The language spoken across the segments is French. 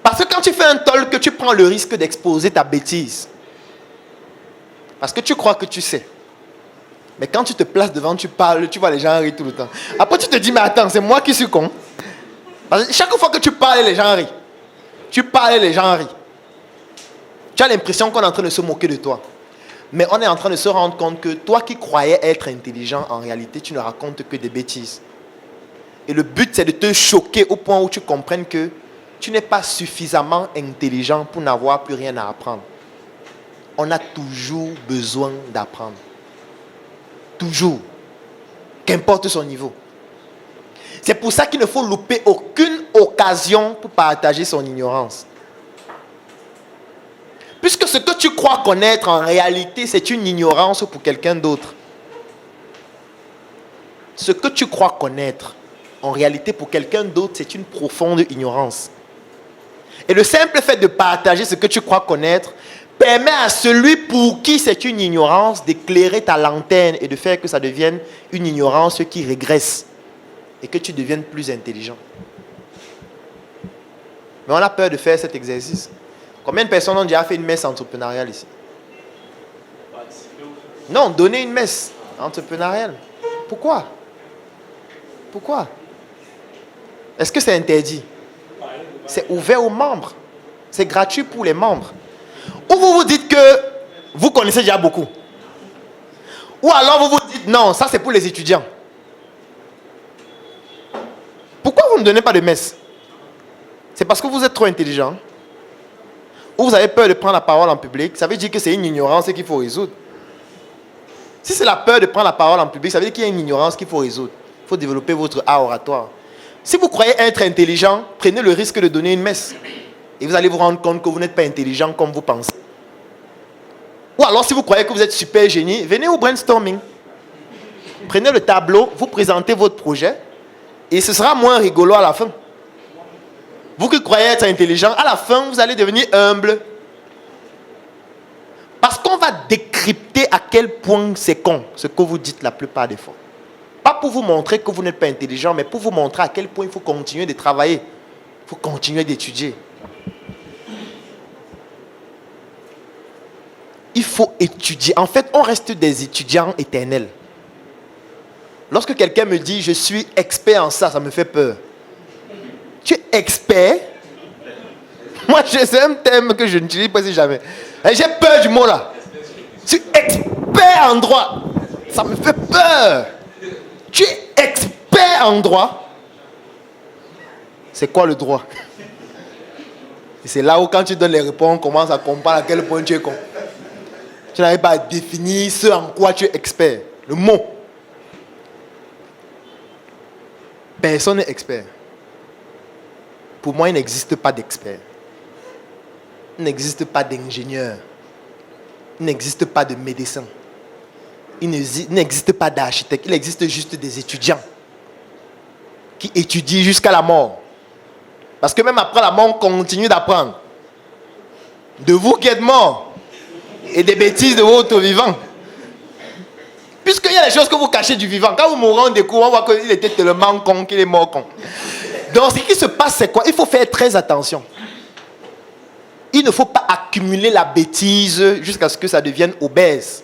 Parce que quand tu fais un talk, tu prends le risque d'exposer ta bêtise. Parce que tu crois que tu sais. Mais quand tu te places devant, tu parles, tu vois les gens rire tout le temps. Après, tu te dis, mais attends, c'est moi qui suis con. Parce que chaque fois que tu parles, les gens rient. Tu parles, les gens rient. Tu as l'impression qu'on est en train de se moquer de toi. Mais on est en train de se rendre compte que toi qui croyais être intelligent, en réalité, tu ne racontes que des bêtises. Et le but, c'est de te choquer au point où tu comprennes que tu n'es pas suffisamment intelligent pour n'avoir plus rien à apprendre. On a toujours besoin d'apprendre. Toujours. Qu'importe son niveau. C'est pour ça qu'il ne faut louper aucune occasion pour partager son ignorance. Puisque ce que tu crois connaître, en réalité, c'est une ignorance pour quelqu'un d'autre. Ce que tu crois connaître, en réalité, pour quelqu'un d'autre, c'est une profonde ignorance. Et le simple fait de partager ce que tu crois connaître permet à celui pour qui c'est une ignorance d'éclairer ta lanterne et de faire que ça devienne une ignorance qui régresse et que tu deviennes plus intelligent. Mais on a peur de faire cet exercice. Combien de personnes ont déjà fait une messe entrepreneuriale ici? Non, donner une messe entrepreneuriale. Pourquoi? Pourquoi? Est-ce que c'est interdit? C'est ouvert aux membres. C'est gratuit pour les membres. Ou vous vous dites que vous connaissez déjà beaucoup. Ou alors vous vous dites non, ça c'est pour les étudiants. Pourquoi vous ne donnez pas de messe? C'est parce que vous êtes trop intelligent. Ou vous avez peur de prendre la parole en public. Ça veut dire que c'est une ignorance qu'il faut résoudre. Si c'est la peur de prendre la parole en public, ça veut dire qu'il y a une ignorance qu'il faut résoudre. Il faut développer votre art oratoire. Si vous croyez être intelligent, prenez le risque de donner une messe. Et vous allez vous rendre compte que vous n'êtes pas intelligent comme vous pensez. Ou alors si vous croyez que vous êtes super génie, venez au brainstorming. Prenez le tableau, vous présentez votre projet. Et ce sera moins rigolo à la fin. Vous qui croyez être intelligent, à la fin, vous allez devenir humble. Parce qu'on va décrypter à quel point c'est con, ce que vous dites la plupart des fois. Pas pour vous montrer que vous n'êtes pas intelligent, mais pour vous montrer à quel point il faut continuer de travailler. Il faut continuer d'étudier. Il faut étudier. En fait, on reste des étudiants éternels. Lorsque quelqu'un me dit « je suis expert en ça », ça me fait peur. Tu es expert? Moi, c'est un terme que je n'utilise pas jamais. Et j'ai peur du mot là. Tu es expert en droit. Ça me fait peur. Tu es expert en droit. C'est quoi le droit? Et c'est là où quand tu donnes les réponses, on commence à comprendre à quel point tu es con. Tu n'arrives pas à définir ce en quoi tu es expert. Le mot. Personne n'est expert. Pour moi, il n'existe pas d'expert. Il n'existe pas d'ingénieur. Il n'existe pas de médecin. Il n'existe pas d'architecte. Il existe juste des étudiants qui étudient jusqu'à la mort. Parce que même après la mort, on continue d'apprendre. De vous qui êtes morts et des bêtises de votre vivant. Puisqu'il y a des choses que vous cachez du vivant. Quand vous mourrez, on découvre, on voit qu'il était tellement con qu'il est mort con. Donc, ce qui se passe, c'est quoi? Il faut faire très attention. Il ne faut pas accumuler la bêtise jusqu'à ce que ça devienne obèse.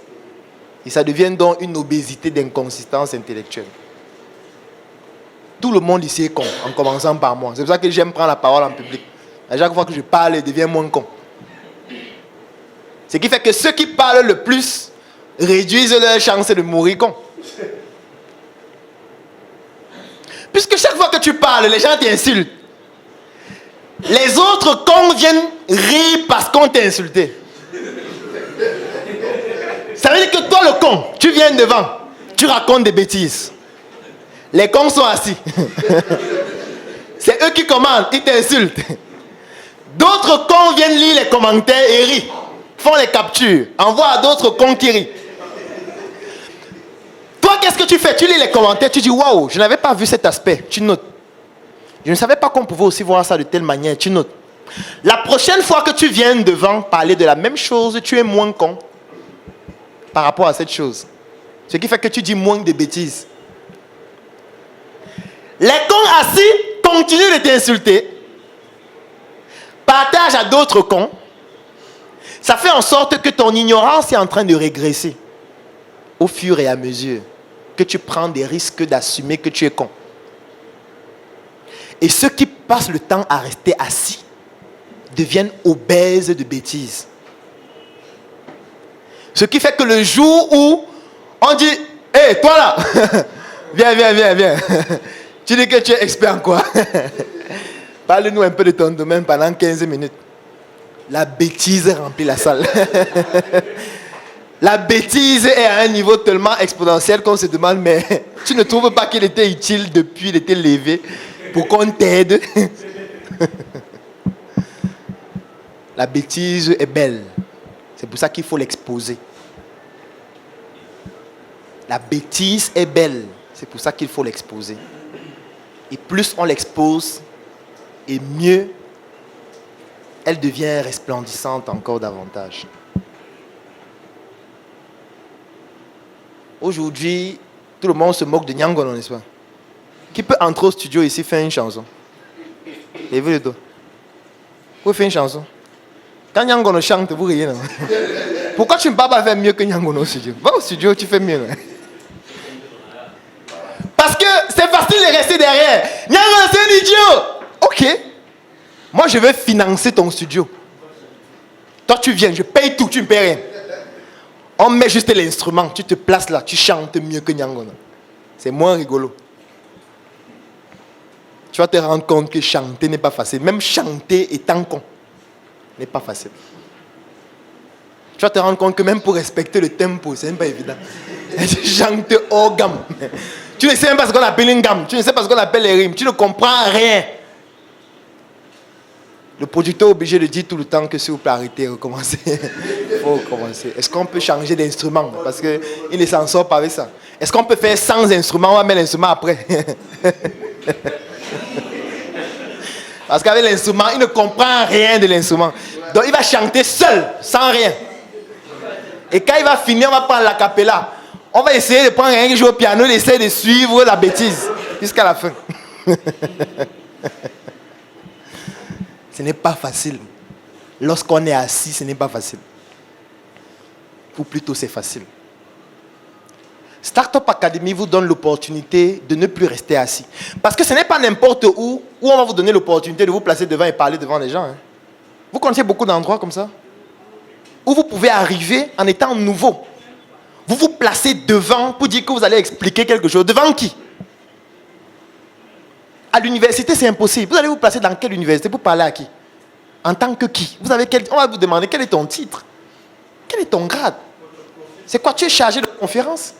Et ça devienne donc une obésité d'inconsistance intellectuelle. Tout le monde ici est con, en commençant par moi. C'est pour ça que j'aime prendre la parole en public. À chaque fois que je parle, je deviens moins con. Ce qui fait que ceux qui parlent le plus réduisent leur chance de mourir con. Puisque chaque fois que tu parles, les gens t'insultent. Les autres cons viennent rire parce qu'on t'a insulté. Ça veut dire que toi, le con, tu viens devant, tu racontes des bêtises. Les cons sont assis. C'est eux qui commandent, ils t'insultent. D'autres cons viennent lire les commentaires et rient. Font les captures, envoient à d'autres cons qui rient. Toi, qu'est-ce que tu fais? Tu lis les commentaires, tu dis waouh, je n'avais pas vu cet aspect. Tu notes. Je ne savais pas qu'on pouvait aussi voir ça de telle manière. Tu notes. La prochaine fois que tu viens devant parler de la même chose, tu es moins con par rapport à cette chose. Ce qui fait que tu dis moins de bêtises. Les cons assis continuent de t'insulter. partages à d'autres cons, ça fait en sorte que ton ignorance est en train de régresser au fur et à mesure que tu prends des risques d'assumer que tu es con. Et ceux qui passent le temps à rester assis deviennent obèses de bêtises. Ce qui fait que le jour où on dit « Hé, toi là, viens. Tu dis que tu es expert en quoi? Parle-nous un peu de ton domaine pendant 15 minutes. » La bêtise remplit la salle. La bêtise est à un niveau tellement exponentiel qu'on se demande, mais tu ne trouves pas qu'il était utile depuis qu'il était levé pour qu'on t'aide? La bêtise est belle. C'est pour ça qu'il faut l'exposer. La bêtise est belle. C'est pour ça qu'il faut l'exposer. Et plus on l'expose, et mieux elle devient resplendissante encore davantage. Aujourd'hui, tout le monde se moque de Nyangono, n'est-ce pas? Qui peut entrer au studio ici faire une chanson? Levez le dos. Vous faites une chanson. Quand Nyangono chante, vous riez, non? Pourquoi tu ne peux pas faire mieux que Nyangono au studio? Va au studio, tu fais mieux. Non? Parce que c'est facile de rester derrière. Nyangono, c'est un idiot. Ok. Moi, je vais financer ton studio. Toi, tu viens, je paye tout, tu ne payes rien. On met juste l'instrument, tu te places là, tu chantes mieux que Nyangono. C'est moins rigolo. Tu vas te rendre compte que chanter n'est pas facile. Même chanter étant con n'est pas facile. Tu vas te rendre compte que même pour respecter le tempo, c'est même pas évident. Tu chantes hors gamme. Tu ne sais même pas ce qu'on appelle une gamme. Tu ne sais pas ce qu'on appelle les rimes. Tu ne comprends rien. Le producteur est obligé de dire tout le temps que s'il vous plaît, arrêtez, recommencez. Il faut recommencer. Est-ce qu'on peut changer d'instrument? Parce qu'il ne s'en sort pas avec ça. Est-ce qu'on peut faire sans instrument? On va mettre l'instrument après. Parce qu'avec l'instrument, il ne comprend rien de l'instrument. Donc il va chanter seul, sans rien. Et quand il va finir, on va prendre la cappella. On va essayer de prendre un qui joue au piano, il essaie de suivre la bêtise jusqu'à la fin. Ce n'est pas facile. Lorsqu'on est assis, ce n'est pas facile. Ou plutôt, c'est facile. Startup Academy vous donne l'opportunité de ne plus rester assis. Parce que ce n'est pas n'importe où on va vous donner l'opportunité de vous placer devant et parler devant les gens. Hein. Vous connaissez beaucoup d'endroits comme ça où vous pouvez arriver en étant nouveau. Vous vous placez devant pour dire que vous allez expliquer quelque chose. Devant qui? À l'université, c'est impossible. Vous allez vous placer dans quelle université pour parler à qui? En tant que qui? On va vous demander quel est ton titre? Quel est ton grade? C'est quoi? Tu es chargé de conférence?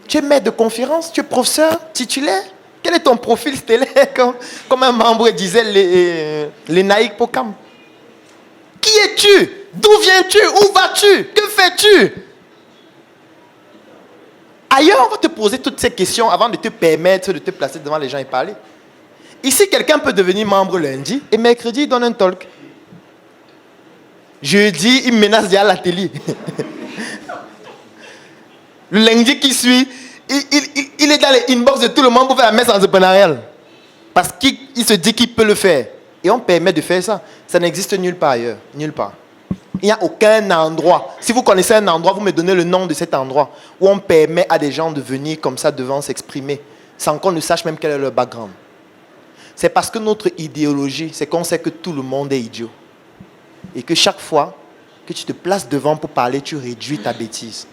Tu es maître de conférence? Tu es professeur titulaire? Quel est ton profil stellaire? Comme un membre disait les Naïk Pokam. Qui es-tu? D'où viens-tu? Où vas-tu? Que fais-tu? Ailleurs, on va te poser toutes ces questions avant de te permettre de te placer devant les gens et parler. Ici, quelqu'un peut devenir membre lundi et mercredi, il donne un talk. Jeudi, il menace déjà la télé. Le lundi qui suit, il est dans les inbox de tout le monde pour faire la messe entrepreneuriale. Parce qu'il se dit qu'il peut le faire. Et on permet de faire ça. Ça n'existe nulle part ailleurs. Nulle part. Il n'y a aucun endroit. Si vous connaissez un endroit, vous me donnez le nom de cet endroit où on permet à des gens de venir comme ça devant s'exprimer sans qu'on ne sache même quel est leur background. C'est parce que notre idéologie, c'est qu'on sait que tout le monde est idiot. Et que chaque fois que tu te places devant pour parler, tu réduis ta bêtise.